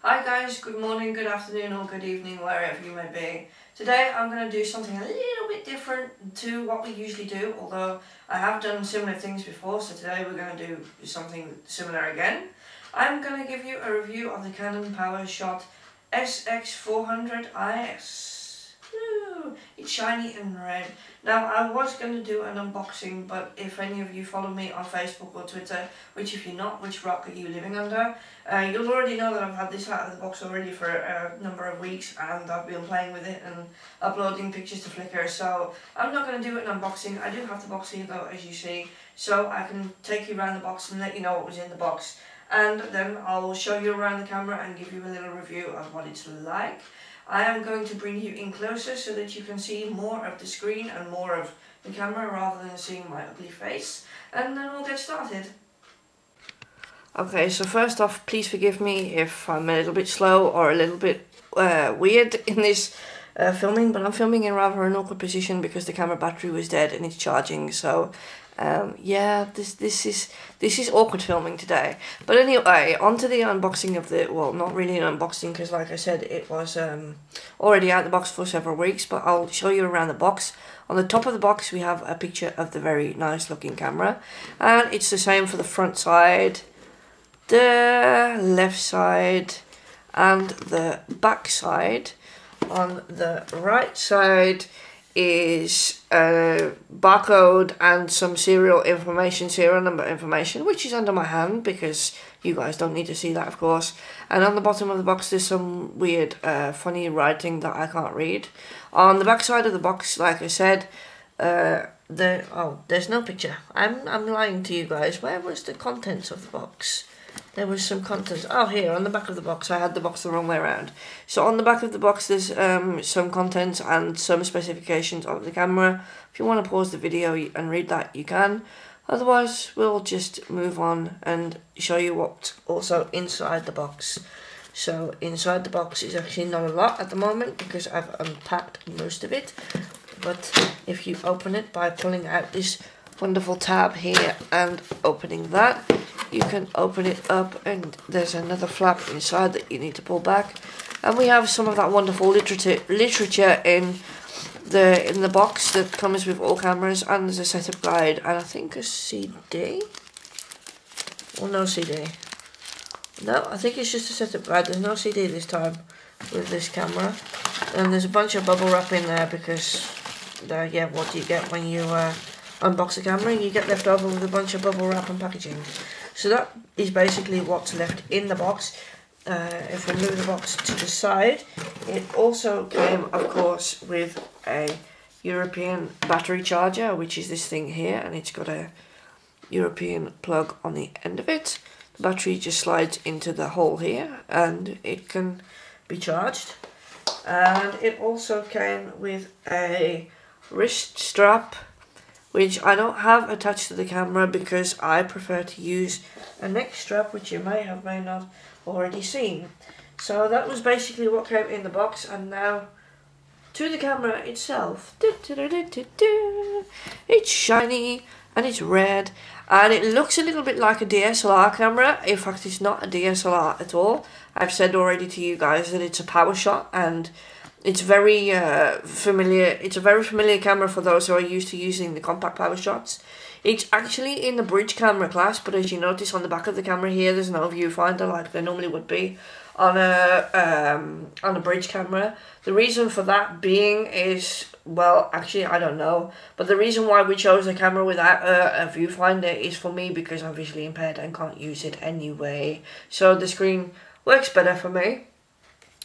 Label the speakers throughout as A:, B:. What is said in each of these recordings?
A: Hi guys, good morning, good afternoon or good evening, wherever you may be. Today I'm going to do something a little bit different to what we usually do, although I have done similar things before, so today we're going to do something similar again. I'm going to give you a review of the Canon Powershot SX400is. Woo! It's shiny and red. Now I was going to do an unboxing, but if any of you follow me on Facebook or Twitter, which if you're not, which rock are you living under? You'll already know that I've had this out of the box already for a number of weeks, and I've been playing with it and uploading pictures to Flickr, so I'm not going to do an unboxing. I do have the box here though, as you see, so I can take you around the box and let you know what was in the box, and then I'll show you around the camera and give you a little review of what it's like. I am going to bring you in closer so that you can see more of the screen and more of the camera rather than seeing my ugly face, and then we'll get started. Okay, so first off, please forgive me if I'm a little bit slow or a little bit weird in this filming, but I'm filming in rather an awkward position because the camera battery was dead and it's charging, so yeah, this is awkward filming today. But anyway, on to the unboxing of the, well, not really an unboxing because like I said, it was already out of the box for several weeks, but I'll show you around the box. On the top of the box we have a picture of the very nice looking camera, and it's the same for the front side, the left side and the back side. On the right side is a barcode and some serial number information, which is under my hand because you guys don't need to see that, of course. And on the bottom of the box there's some weird funny writing that I can't read. On the back side of the box, like I said, there's no picture. I'm lying to you guys. Where was the contents of the box? There was some contents. Oh, here, on the back of the box. I had the box the wrong way around. So on the back of the box there's some contents and some specifications of the camera. If you want to pause the video and read that, you can. Otherwise, we'll just move on and show you what's also inside the box. So inside the box is actually not a lot at the moment because I've unpacked most of it. But if you open it by pulling out this wonderful tab here and opening that, you can open it up and there's another flap inside that you need to pull back, and we have some of that wonderful literature in the box that comes with all cameras, and there's a setup guide and I think a CD. Well, no CD. No, I think it's just a setup guide. There's no CD this time with this camera, and there's a bunch of bubble wrap in there because yeah, what do you get when you unbox the camera? You get left over with a bunch of bubble wrap and packaging. So that is basically what's left in the box. If we move the box to the side, it also came, of course, with a European battery charger, which is this thing here, and it's got a European plug on the end of it. The battery just slides into the hole here, and it can be charged. And it also came with a wrist strap, which I don't have attached to the camera because I prefer to use a neck strap, which you may not already seen. So that was basically what came in the box, and now to the camera itself. It's shiny and it's red and it looks a little bit like a DSLR camera. In fact, it's not a DSLR at all. I've said already to you guys that it's a Powershot, and it's very familiar. It's a very familiar camera for those who are used to using the compact Powershots. It's actually in the bridge camera class, but as you notice on the back of the camera here, there's no viewfinder like there normally would be on a bridge camera. The reason for that being is, well, actually I don't know, but the reason why we chose a camera without a viewfinder is for me because I'm visually impaired and can't use it anyway. So the screen works better for me.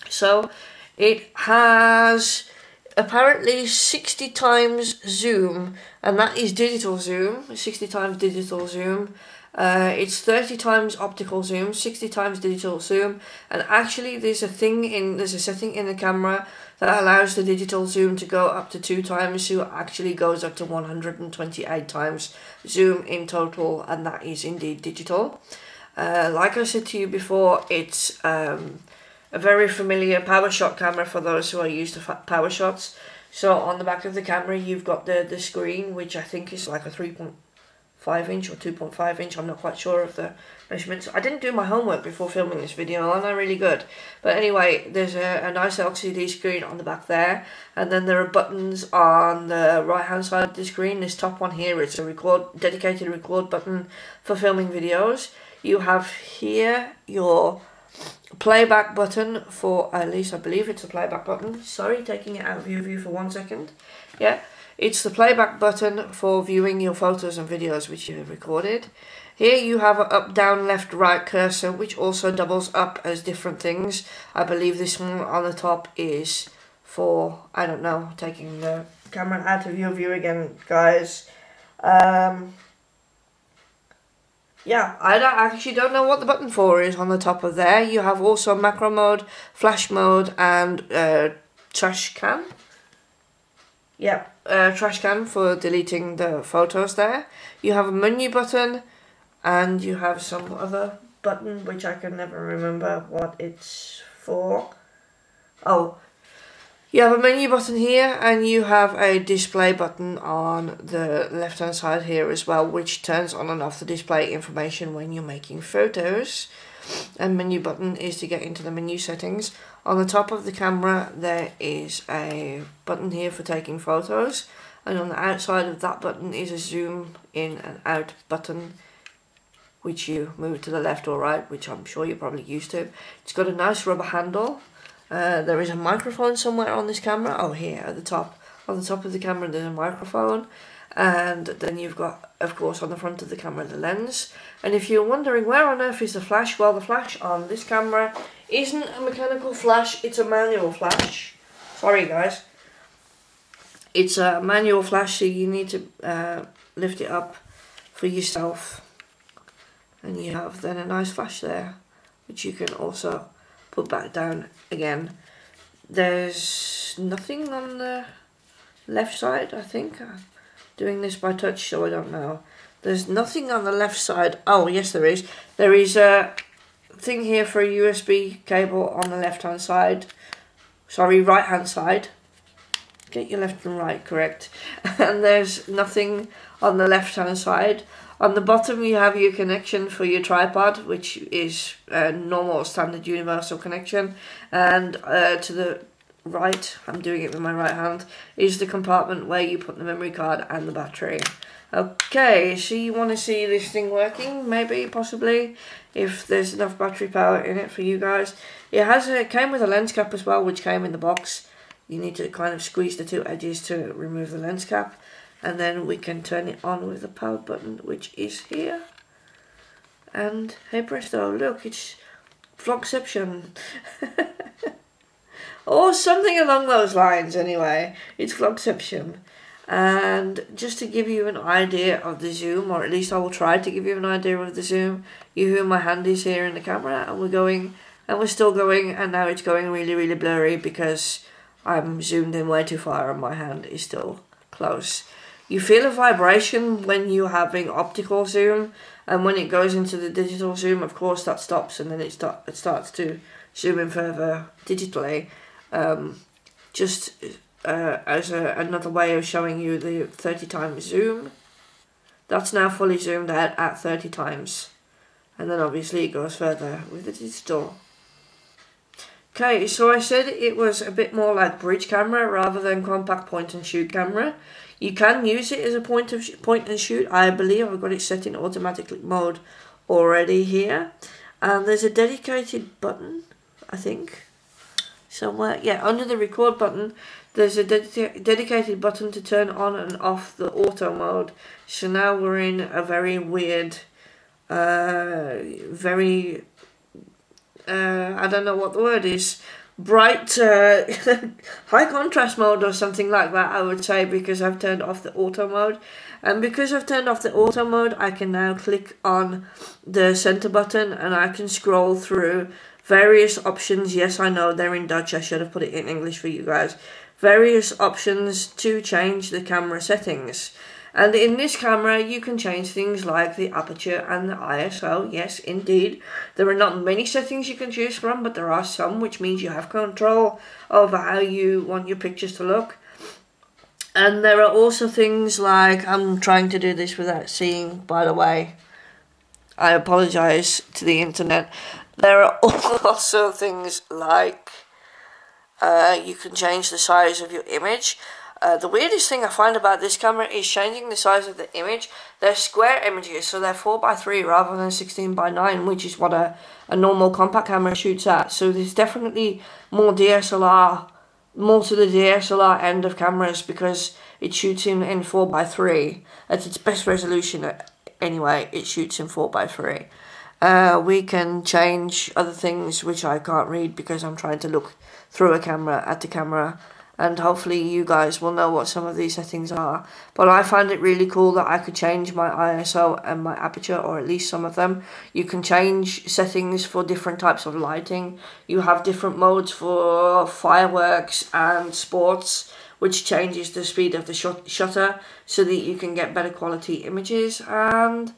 A: So it has apparently 60 times zoom, and that is digital zoom, 60 times digital zoom. It's 30 times optical zoom, 60 times digital zoom, and actually there's a setting in the camera that allows the digital zoom to go up to 2 times, so it actually goes up to 128 times zoom in total, and that is indeed digital. Like I said to you before, it's a very familiar Powershot camera for those who are used to Powershots. So on the back of the camera you've got the screen, which I think is like a 3.5 2.5" or 2.5". I'm not quite sure of the measurements. I didn't do my homework before filming this video, and I'm really good. But anyway, there's a nice LCD screen on the back there, and then there are buttons on the right hand side of the screen. This top one here, it's a dedicated record button for filming videos. You have here your playback button for, at least I believe it's a playback button. Sorry, taking it out of view for 1 second. Yeah, it's the playback button for viewing your photos and videos which you have recorded. Here you have an up, down, left, right cursor, which also doubles up as different things. I believe this one on the top is for, I don't know, taking the camera out of your view again, guys. Yeah, I actually don't know what the button for is on the top of there. You have also macro mode, flash mode, and trash can. Yeah, trash can for deleting the photos there. You have a menu button, and you have some other button which I can never remember what it's for. Oh, you have a menu button here, and you have a display button on the left hand side here as well, which turns on and off the display information when you're making photos. And menu button is to get into the menu settings. On the top of the camera there is a button here for taking photos, and on the outside of that button is a zoom in and out button, which you move to the left or right, which I'm sure you're probably used to. It's got a nice rubber handle. There is a microphone somewhere on this camera. Oh, here at the top. On the top of the camera there's a microphone. And then you've got, of course, on the front of the camera, the lens. And if you're wondering where on earth is the flash, well, the flash on this camera isn't a mechanical flash, it's a manual flash. Sorry, guys. It's a manual flash, so you need to lift it up for yourself. And you have then a nice flash there, which you can also put back down again. There's nothing on the left side, I think. I'm doing this by touch, so I don't know. There's nothing on the left side. Oh, yes, there is. There is a thing here for a USB cable on the left hand side. Sorry, right hand side. Get your left and right correct. And there's nothing on the left hand side. On the bottom you have your connection for your tripod, which is a normal standard universal connection, and to the right, I'm doing it with my right hand, is the compartment where you put the memory card and the battery. Okay, so you want to see this thing working, maybe, possibly, if there's enough battery power in it for you guys. It came with a lens cap as well, which came in the box. You need to kind of squeeze the two edges to remove the lens cap. And then we can turn it on with the power button, which is here. And hey presto, look, it's Vlogception. Or something along those lines anyway. It's Vlogception. And just to give you an idea of the zoom, or at least I will try to give you an idea of the zoom, you hear my hand is here in the camera, and we're going, and we're still going, and now it's going really, really blurry because I'm zoomed in way too far and my hand is still close. You feel a vibration when you're having optical zoom, and when it goes into the digital zoom, of course that stops, and then it starts to zoom in further digitally. Just as another way of showing you the 30 times zoom. That's now fully zoomed out at 30 times. And then obviously it goes further with the digital. Okay, so I said it was a bit more like bridge camera rather than compact point and shoot camera. You can use it as a point and shoot. I believe I've got it set in automatic mode already here. And there's a dedicated button, I think, somewhere. Yeah, under the record button, there's a dedicated button to turn on and off the auto mode. So now we're in a very weird, very, I don't know what the word is, bright, high contrast mode or something like that, I would say, because I've turned off the auto mode. And because I've turned off the auto mode, I can now click on the center button and I can scroll through various options. Yes, I know they're in Dutch, I should have put it in English for you guys. Various options to change the camera settings. And in this camera, you can change things like the aperture and the ISO. Yes, indeed. There are not many settings you can choose from, but there are some, which means you have control over how you want your pictures to look. And there are also things like, I'm trying to do this without seeing, by the way, I apologize to the internet. There are also things like you can change the size of your image. The weirdest thing I find about this camera is changing the size of the image. They're square images, so they're 4:3 rather than 16:9, which is what a normal compact camera shoots at. So there's definitely more DSLR, more to the DSLR end of cameras, because it shoots in 4:3. At its best resolution anyway, it shoots in 4:3. We can change other things which I can't read because I'm trying to look through a camera at the camera, and hopefully you guys will know what some of these settings are. But I find it really cool that I could change my ISO and my aperture, or at least some of them. You can change settings for different types of lighting. You have different modes for fireworks and sports, which changes the speed of the shutter so that you can get better quality images. And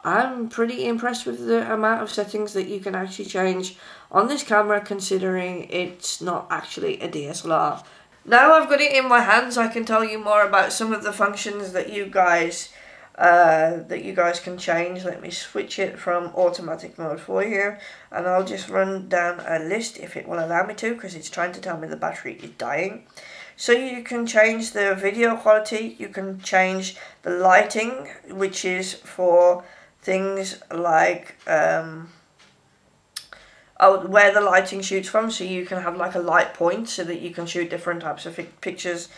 A: I'm pretty impressed with the amount of settings that you can actually change on this camera, considering it's not actually a DSLR. Now I've got it in my hands, I can tell you more about some of the functions that you guys can change. Let me switch it from automatic mode for you, and I'll just run down a list if it will allow me to, because it's trying to tell me the battery is dying. So you can change the video quality, you can change the lighting, which is for things like where the lighting shoots from, so you can have like a light point so that you can shoot different types of pictures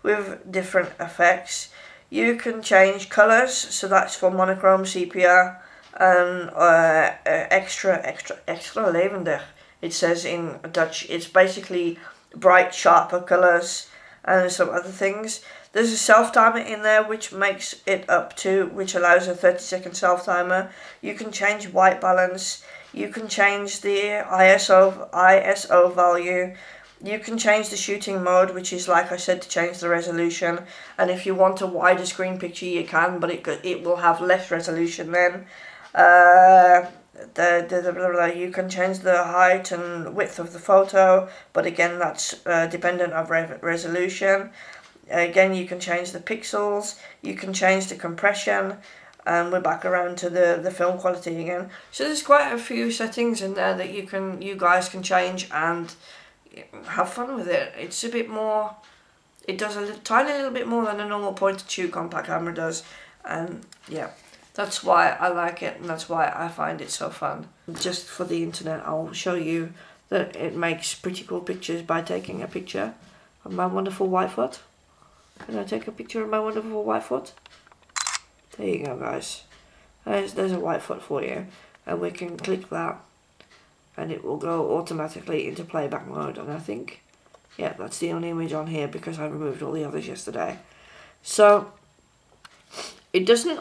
A: with different effects. You can change colours, so that's for monochrome, sepia, and extra lavender. It says in Dutch. It's basically bright, sharper colours and some other things. There's a self timer in there which makes it which allows a 30-second self timer. You can change white balance. You can change the ISO value. You can change the shooting mode, which is, like I said, to change the resolution. And if you want a wider screen picture, you can, but it will have less resolution then. You can change the height and width of the photo, but again, that's dependent on resolution. Again, you can change the pixels. You can change the compression. And we're back around to the film quality again. So there's quite a few settings in there that you guys can change and have fun with it. It's a bit more, it does a tiny little bit more than a normal point-and-shoot compact camera does, and yeah, that's why I like it, and that's why I find it so fun. Just for the internet, I'll show you that it makes pretty cool pictures by taking a picture of my wonderful white foot. Can I take a picture of my wonderful white foot? There you go, guys. There's a white foot for you, and we can click that, and it will go automatically into playback mode. And I think, yeah, that's the only image on here because I removed all the others yesterday. So it doesn't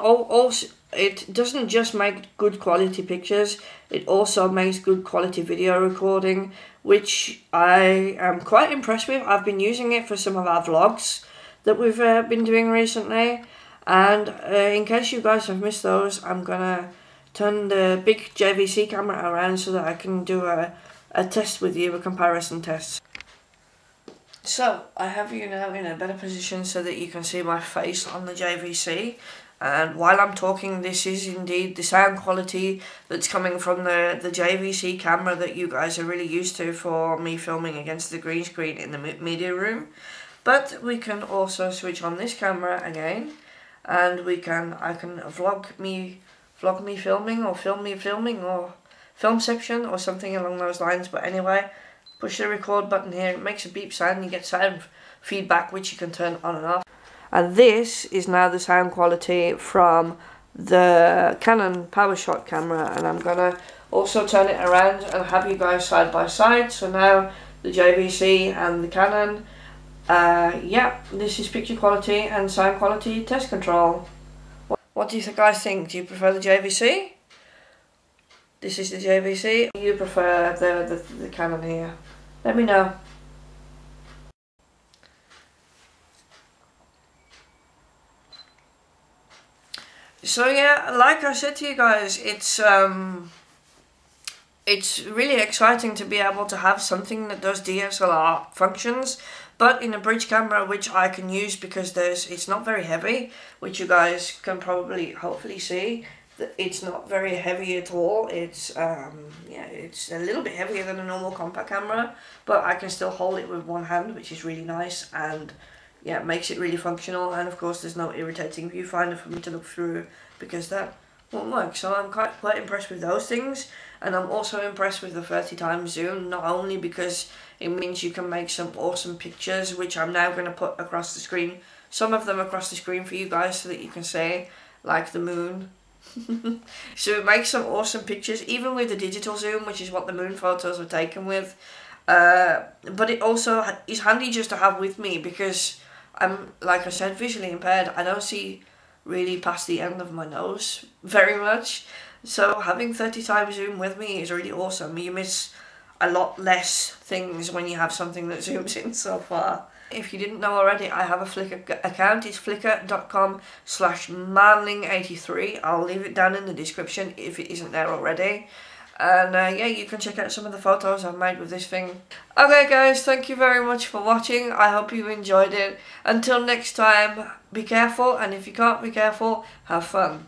A: just make good quality pictures. It also makes good quality video recording, which I am quite impressed with. I've been using it for some of our vlogs that we've been doing recently. And in case you guys have missed those, I'm gonna turn the big JVC camera around so that I can do a test with you, a comparison test. So I have you now in a better position so that you can see my face on the JVC. And while I'm talking, this is indeed the sound quality that's coming from the JVC camera that you guys are really used to for me filming against the green screen in the media room. But we can also switch on this camera again, and I can vlog me filming, or film me filming, or filmception, or something along those lines. But anyway, push the record button here, it makes a beep sound, and you get sound feedback which you can turn on and off. And this is now the sound quality from the Canon Powershot camera, and I'm gonna also turn it around and have you guys side by side. So now the JVC and the Canon. Yeah, this is picture quality and sound quality test control. What do you guys think? Do you prefer the JVC? This is the JVC. Do you prefer the Canon here? Let me know. So yeah, like I said to you guys, it's it's really exciting to be able to have something that does DSLR functions, but in a bridge camera, which I can use because it's not very heavy, which you guys can probably hopefully see. It's not very heavy at all. It's it's a little bit heavier than a normal compact camera, but I can still hold it with one hand, which is really nice, and yeah, it makes it really functional. And of course, there's no irritating viewfinder for me to look through because that won't work. So I'm quite impressed with those things, and I'm also impressed with the 30x zoom, not only because it means you can make some awesome pictures, which I'm now going to put across the screen, some of them across the screen for you guys so that you can see, like the moon. So it makes some awesome pictures, even with the digital zoom, which is what the moon photos were taken with. But it also is handy just to have with me because I'm, like I said, visually impaired. I don't see really past the end of my nose very much. So having 30x zoom with me is really awesome. You miss a lot less things when you have something that zooms in so far. If you didn't know already, I have a Flickr account. It's flickr.com/manling83. I'll leave it down in the description if it isn't there already. And yeah, you can check out some of the photos I've made with this thing. Okay guys, thank you very much for watching. I hope you enjoyed it. Until next time, be careful, and if you can't be careful, have fun.